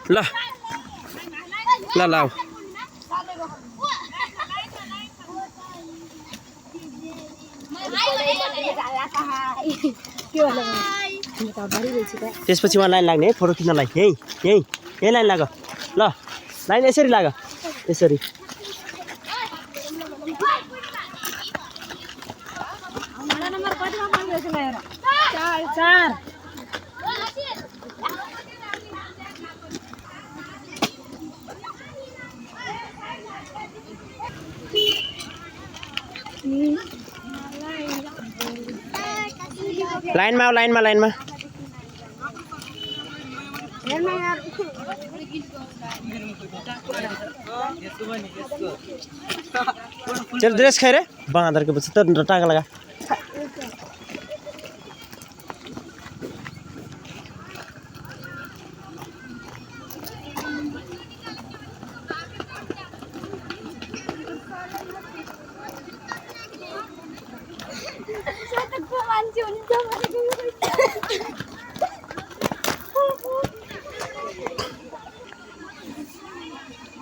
ल ल ल त्यसपछि उहाँ लाइन लाग्ने है फोटो खिच्नलाई यही लाइन लाग ल लाइन यसरी लाग यसरी लाइनमा आऊ लाइनमा चल ड्रेस खाए रे बाँदर के पछि तो टाँगा लगा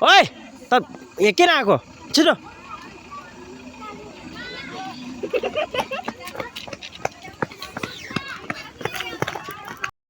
ओए त यहाँ किन आएको छिटो